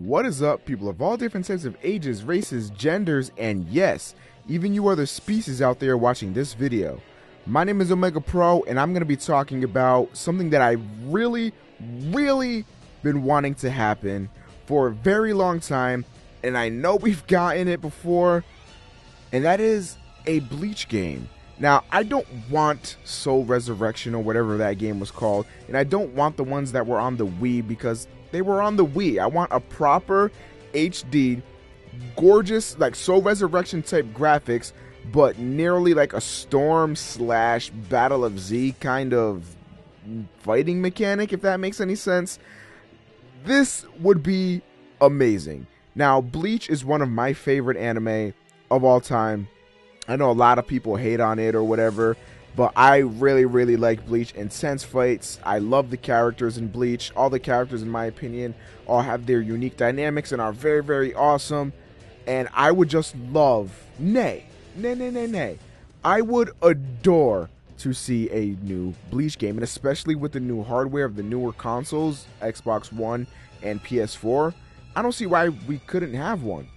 What is up, people of all different types of ages, races, genders, and yes, even you other species out there watching this video. My name is Omega Pro, and I'm going to be talking about something that I've really been wanting to happen for a very long time, and I know we've gotten it before, and that is a Bleach game. Now, I don't want Soul Resurrection or whatever that game was called, and I don't want the ones that were on the Wii because they were on the Wii. I want a proper HD, gorgeous, like Soul Resurrection type graphics, but nearly like a Storm / Battle of Z kind of fighting mechanic, if that makes any sense. This would be amazing. Now, Bleach is one of my favorite anime of all time. I know a lot of people hate on it or whatever, but I really like Bleach. Intense fights. I love the characters in Bleach. All the characters, in my opinion, all have their unique dynamics and are very awesome. And I would just love, nay, I would adore to see a new Bleach game, and especially with the new hardware of the newer consoles, Xbox One and PS4, I don't see why we couldn't have one.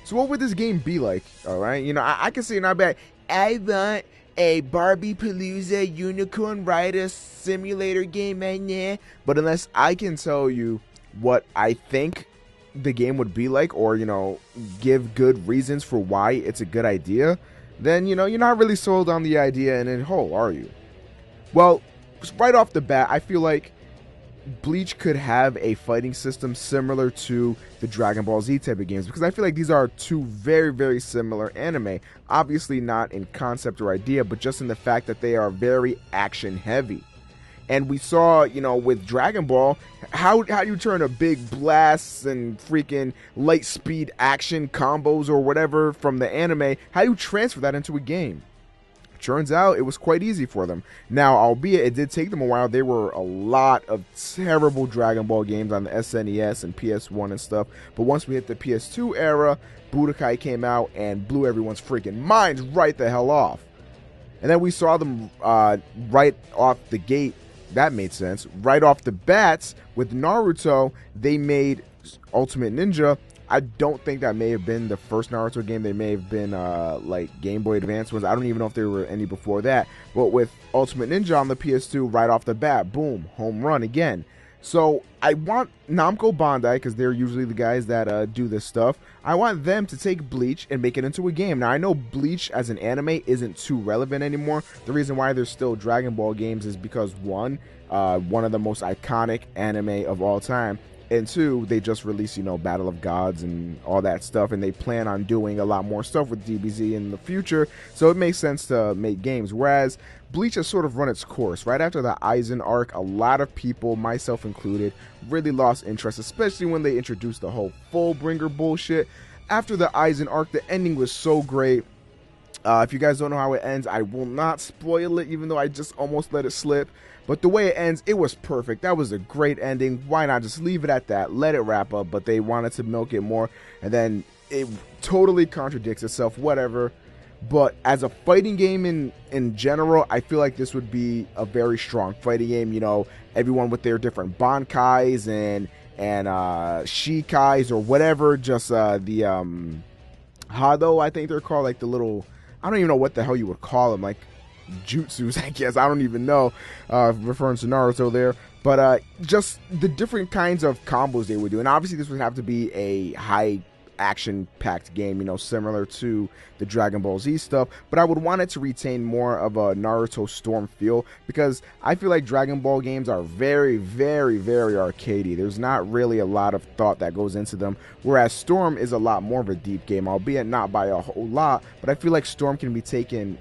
So what would this game be like? Alright, you know, I can say not bad. I want a Barbie Palooza Unicorn Rider Simulator game right now. But unless I can tell you what I think the game would be like, or, you know, give good reasons for why it's a good idea, then, you know, you're not really sold on the idea in whole, are you? Well, right off the bat, I feel like Bleach could have a fighting system similar to the Dragon Ball Z type of games, because I feel like these are two very similar anime. Obviously not in concept or idea, but just in the fact that they are very action heavy. And we saw, you know, with Dragon Ball, how do you turn a big blasts and freaking light speed action combos or whatever from the anime, how do you transfer that into a game? Turns out it was quite easy for them. Now, albeit it did take them a while, there were a lot of terrible Dragon Ball games on the SNES and PS1 and stuff, but once we hit the PS2 era, Budokai came out and blew everyone's freaking minds right the hell off. And then we saw them right off the gate, that made sense, right off the bats with Naruto. They made Ultimate Ninja. I don't think that may have been the first Naruto game. They may have been like Game Boy Advance ones. I don't even know if there were any before that. But with Ultimate Ninja on the PS2 right off the bat, boom, home run again. So I want Namco Bandai, because they're usually the guys that do this stuff, I want them to take Bleach and make it into a game. Now, I know Bleach as an anime isn't too relevant anymore. The reason why there's still Dragon Ball games is because one of the most iconic anime of all time, and two, they just released, you know, Battle of Gods and all that stuff, and they plan on doing a lot more stuff with DBZ in the future, so it makes sense to make games. Whereas Bleach has sort of run its course. Right after the Aizen arc, a lot of people, myself included, really lost interest, especially when they introduced the whole Fullbringer bullshit. After the Aizen arc, the ending was so great. If you guys don't know how it ends, I will not spoil it, even though I just almost let it slip. But the way it ends, it was perfect. That was a great ending. Why not just leave it at that? Let it wrap up. But they wanted to milk it more, and then it totally contradicts itself, whatever. But as a fighting game in general, I feel like this would be a very strong fighting game. You know, everyone with their different Bankais and Shikais or whatever. Just the Hado, I think they're called, like the little, I don't even know what the hell you would call them, like jutsus, I guess. I don't even know, referring to Naruto there. But just the different kinds of combos they would do. And obviously this would have to be a high action-packed game, you know, similar to the Dragon Ball Z stuff, but I would want it to retain more of a Naruto Storm feel, because I feel like Dragon Ball games are very arcadey. There's not really a lot of thought that goes into them, whereas Storm is a lot more of a deep game, albeit not by a whole lot, but I feel like Storm can be taken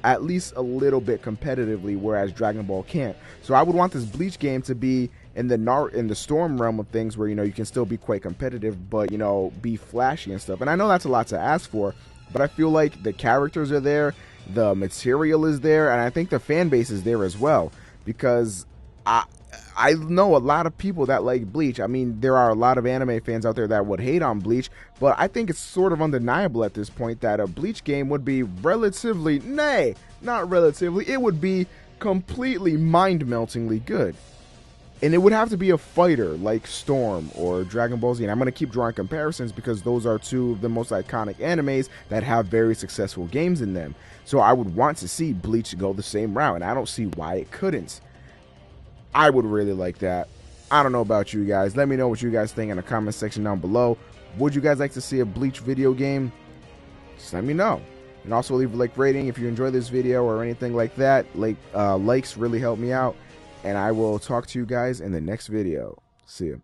at least a little bit competitively, whereas Dragon Ball can't. So I would want this Bleach game to be in the Storm realm of things, where, you know, you can still be quite competitive, but, you know, be flashy and stuff. And I know that's a lot to ask for, but I feel like the characters are there, the material is there, and I think the fan base is there as well, because I know a lot of people that like Bleach. I mean, there are a lot of anime fans out there that would hate on Bleach, but I think it's sort of undeniable at this point that a Bleach game would be relatively, nay, not relatively, it would be completely mind-meltingly good. And it would have to be a fighter like Storm or Dragon Ball Z. And I'm going to keep drawing comparisons because those are two of the most iconic animes that have very successful games in them. So I would want to see Bleach go the same route, and I don't see why it couldn't. I would really like that. I don't know about you guys. Let me know what you guys think in the comment section down below. Would you guys like to see a Bleach video game? Just let me know. And also leave a like rating if you enjoy this video or anything like that. Likes really help me out. And I will talk to you guys in the next video. See ya.